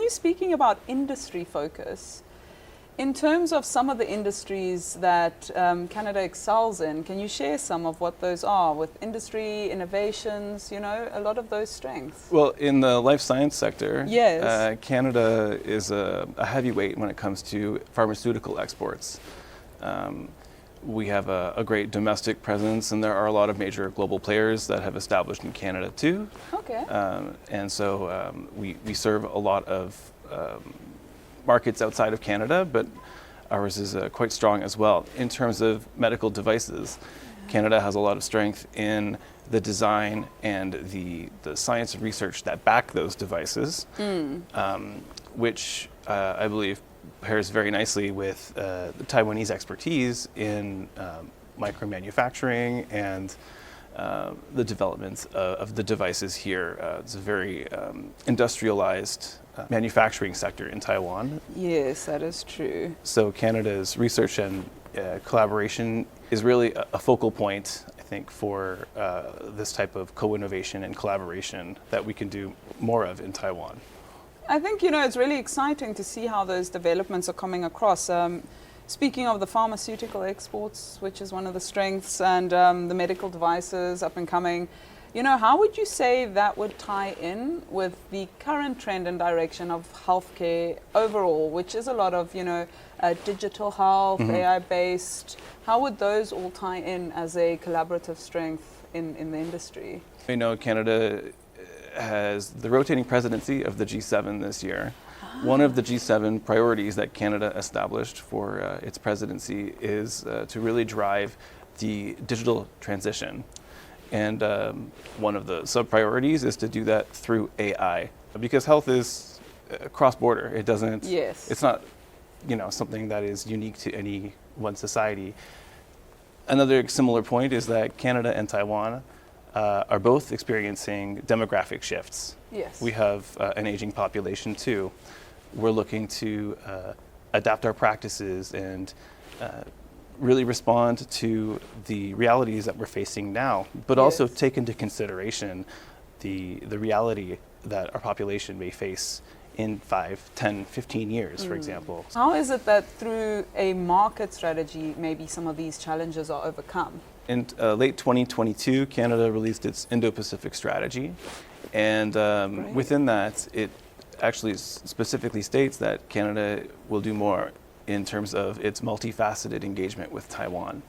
you're speaking about industry focus, in terms of some of the industries that Canada excels in, can you share some of what those are with industry, innovations, a lot of those strengths? Well, in the life science sector, yes. Canada is a heavyweight when it comes to pharmaceutical exports. We have a great domestic presence, and there are a lot of major global players that have established in Canada too. Okay. And so we serve a lot of markets outside of Canada, but ours is quite strong as well. In terms of medical devices, Canada has a lot of strength in the design and the science and research that back those devices, which I believe pairs very nicely with the Taiwanese expertise in micro-manufacturing and the development of the devices here. It's a very industrialized manufacturing sector in Taiwan. Yes, that is true. So Canada's research and collaboration is really a focal point, I think, for this type of co-innovation and collaboration that we can do more of in Taiwan. I think, it's really exciting to see how those developments are coming across. Speaking of the pharmaceutical exports, which is one of the strengths, and the medical devices up and coming, how would you say that would tie in with the current trend and direction of healthcare overall, which is a lot of, digital health, AI-based? How would those all tie in as a collaborative strength in the industry? Canada has the rotating presidency of the G7 this year. One of the G7 priorities that Canada established for its presidency is to really drive the digital transition. And one of the sub-priorities is to do that through AI, because health is cross-border. It doesn't, yes. It's not, something that is unique to any one society. Another similar point is that Canada and Taiwan are both experiencing demographic shifts. Yes. We have an aging population too. We're looking to adapt our practices and really respond to the realities that we're facing now, but also take into consideration the reality that our population may face in 5, 10, 15 years, for example. How is it that through a market strategy, maybe some of these challenges are overcome? In late 2022, Canada released its Indo-Pacific strategy, and within that, it actually specifically states that Canada will do more in terms of its multifaceted engagement with Taiwan.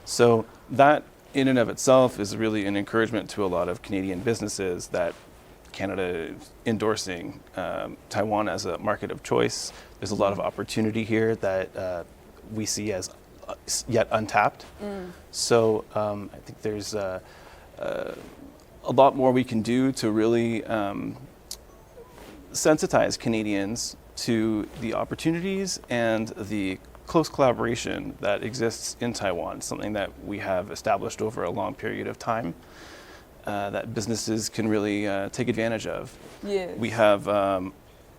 So that in and of itself is really an encouragement to a lot of Canadian businesses that Canada is endorsing Taiwan as a market of choice. There's a lot of opportunity here that we see as yet untapped. So I think there's a lot more we can do to really sensitize Canadians to the opportunities and the close collaboration that exists in Taiwan, something that we have established over a long period of time that businesses can really take advantage of. Yes. We have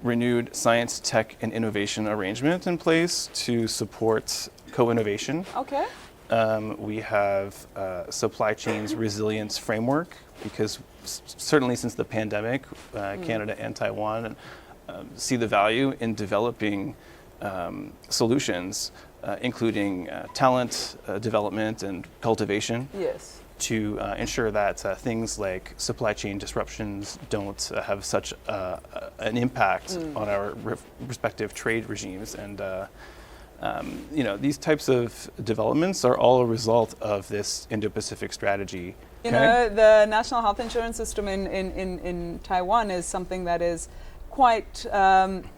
renewed science, tech, and innovation arrangement in place to support co-innovation. Okay. We have supply chains resilience framework, because certainly since the pandemic, Canada and Taiwan see the value in developing solutions, including talent development and cultivation. Yes. To ensure that things like supply chain disruptions don't have such an impact on our respective trade regimes. And these types of developments are all a result of this Indo-Pacific strategy. The national health insurance system in Taiwan is something that is quite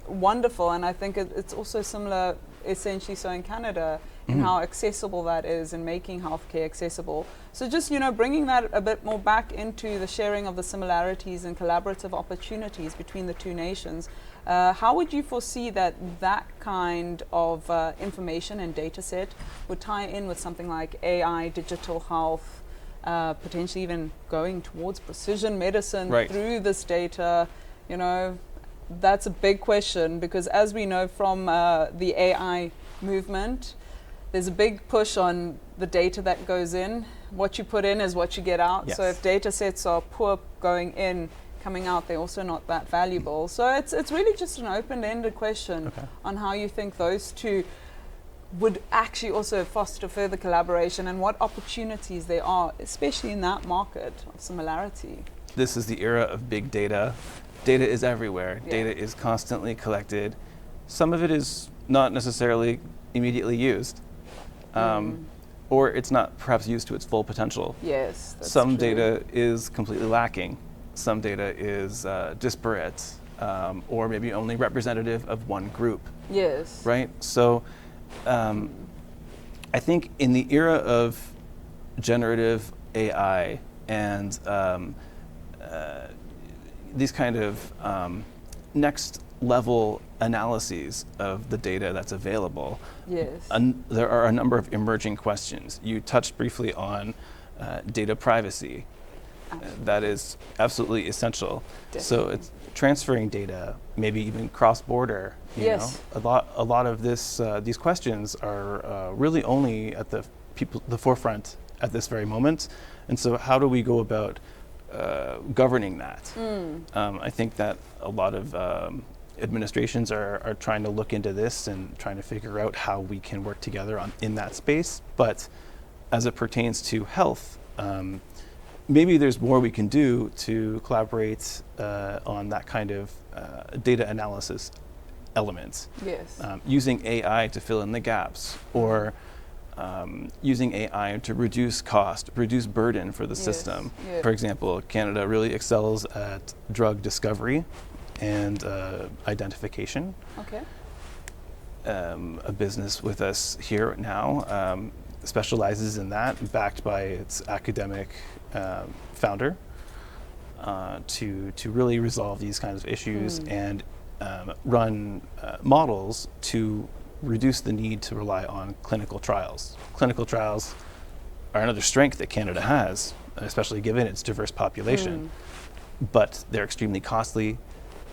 wonderful, and I think it's also similar, essentially, so in Canada, in how accessible that is and making healthcare accessible. So just, bringing that a bit more back into the sharing of the similarities and collaborative opportunities between the two nations, how would you foresee that kind of information and data set would tie in with something like AI, digital health, potentially even going towards precision medicine through this data? That's a big question, because as we know from the AI movement, there's a big push on the data that goes in. What you put in is what you get out. Yes. So if data sets are poor going in, coming out, they're also not that valuable. So it's really just an open-ended question on how you think those two would actually also foster further collaboration and what opportunities there are, especially in that market of similarity. This is the era of big data. Data is everywhere. Yeah. Data is constantly collected. Some of it is not necessarily immediately used, or it's not perhaps used to its full potential. Yes, that's Some true. data is completely lacking. Some data is disparate, or maybe only representative of one group. Yes. Right? So I think in the era of generative AI and these kind of next level analyses of the data that's available, Yes. there are a number of emerging questions. You touched briefly on data privacy. That is absolutely essential. Definitely. So it's transferring data, maybe even cross-border. You Yes. know, a lot of these questions are really only at the forefront at this very moment. And so, how do we go about governing that? I think that a lot of administrations are trying to look into this and trying to figure out how we can work together in that space. But as it pertains to health, maybe there's more we can do to collaborate on that kind of data analysis element. Yes. Using AI to fill in the gaps, or using AI to reduce cost, reduce burden for the system. Yeah. For example, Canada really excels at drug discovery and identification. Okay. A business with us here now specializes in that, backed by its academic founder, to really resolve these kinds of issues and run models to reduce the need to rely on clinical trials. Clinical trials are another strength that Canada has, especially given its diverse population, but they're extremely costly,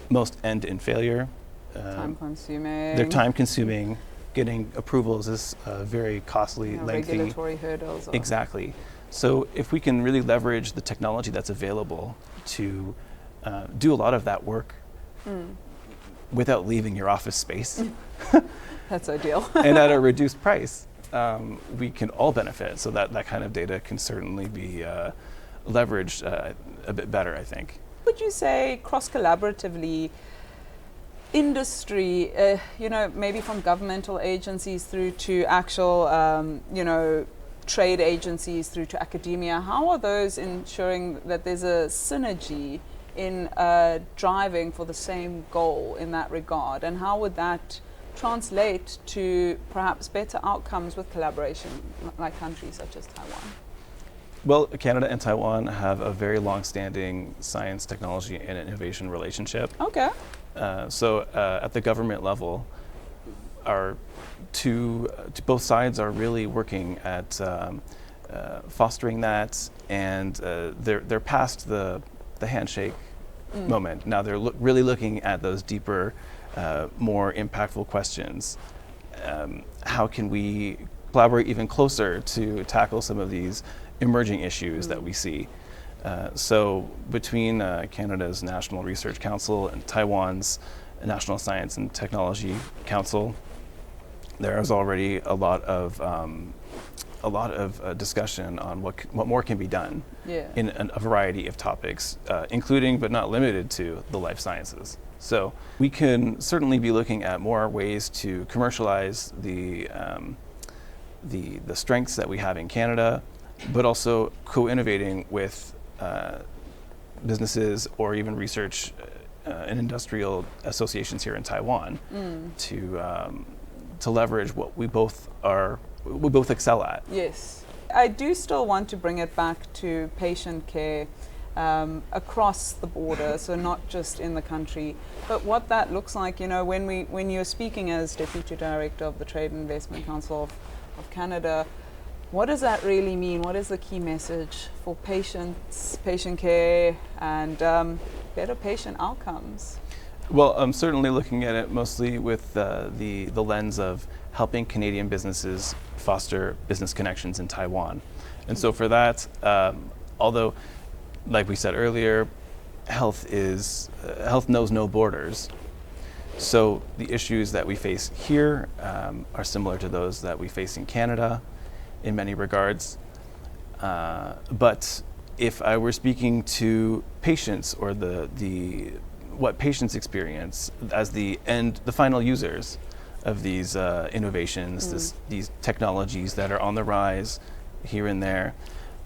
most end in failure. Time consuming. They're time consuming. Getting approvals is very costly, lengthy. Regulatory hurdles. Exactly. So if we can really leverage the technology that's available to do a lot of that work without leaving your office space, That's ideal. and at a reduced price, we can all benefit. So that kind of data can certainly be leveraged a bit better, I think. Would you say cross-collaboratively, industry, maybe from governmental agencies through to actual, trade agencies through to academia, how are those ensuring that there's a synergy in driving for the same goal in that regard? And how would that translate to perhaps better outcomes with collaboration like countries such as Taiwan? Well, Canada and Taiwan have a very long-standing science, technology, and innovation relationship. Okay. So at the government level, both sides are really working at fostering that, and they're past the handshake moment. Now they're really looking at those deeper, more impactful questions. How can we collaborate even closer to tackle some of these emerging issues that we see? So between Canada's National Research Council and Taiwan's National Science and Technology Council, there is already a lot of discussion on what more can be done in a variety of topics, including but not limited to the life sciences. So we can certainly be looking at more ways to commercialize the strengths that we have in Canada, but also co-innovating with businesses or even research and industrial associations here in Taiwan to leverage what we both excel at. Yes. I do still want to bring it back to patient care across the border, so not just in the country, but what that looks like, when you're speaking as Deputy Director of the Trade and Investment Council of Canada, what does that really mean? What is the key message for patients, patient care, and better patient outcomes? Well, I'm certainly looking at it mostly with the lens of helping Canadian businesses foster business connections in Taiwan. And so for that, although, like we said earlier, health knows no borders. So the issues that we face here are similar to those that we face in Canada in many regards. But if I were speaking to patients or what patients experience as the final users of these innovations, these technologies that are on the rise here and there,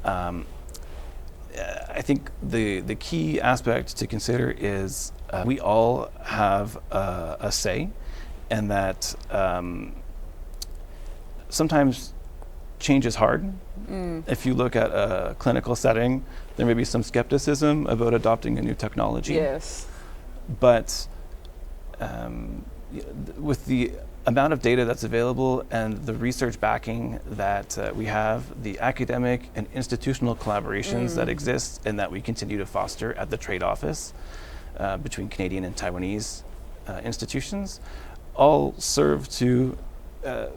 I think the key aspect to consider is we all have a say, and that sometimes change is hard. If you look at a clinical setting, there may be some skepticism about adopting a new technology. Yes. But with the amount of data that's available and the research backing that we have, the academic and institutional collaborations that exist and that we continue to foster at the trade office between Canadian and Taiwanese institutions, all serve to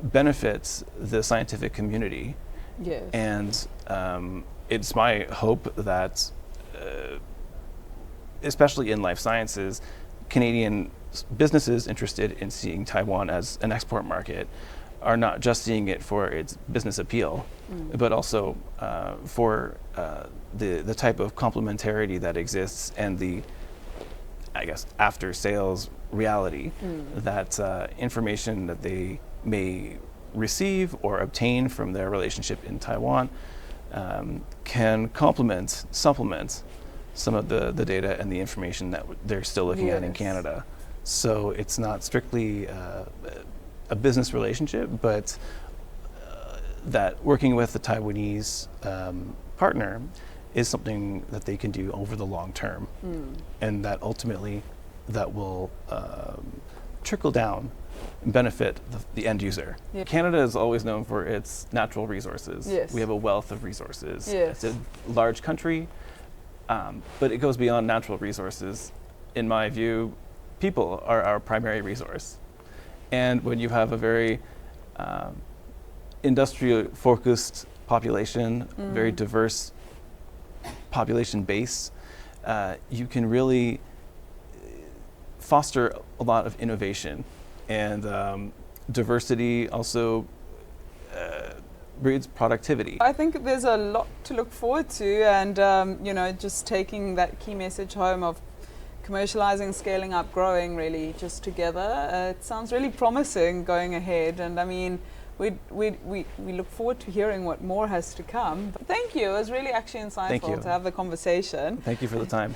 benefit the scientific community. Yes. And it's my hope that, especially in life sciences, Canadian businesses interested in seeing Taiwan as an export market are not just seeing it for its business appeal, but also for the type of complementarity that exists and the, I guess, after sales reality that information that they may receive or obtain from their relationship in Taiwan can supplement some of the data and the information that they're still looking at in Canada. So it's not strictly a business relationship, but that working with the Taiwanese partner is something that they can do over the long term, and that ultimately that will trickle down and benefit the end user. Yeah. Canada is always known for its natural resources. Yes. We have a wealth of resources. Yes. It's a large country, but it goes beyond natural resources. In my view, people are our primary resource. And when you have a very industry-focused population, very diverse population base, you can really foster a lot of innovation. And diversity also breeds productivity. I think there's a lot to look forward to, and just taking that key message home of commercializing, scaling up, growing, really just together. It sounds really promising going ahead, and I mean, we look forward to hearing what more has to come. But thank you. It was really actually insightful to have the conversation. Thank you for the time.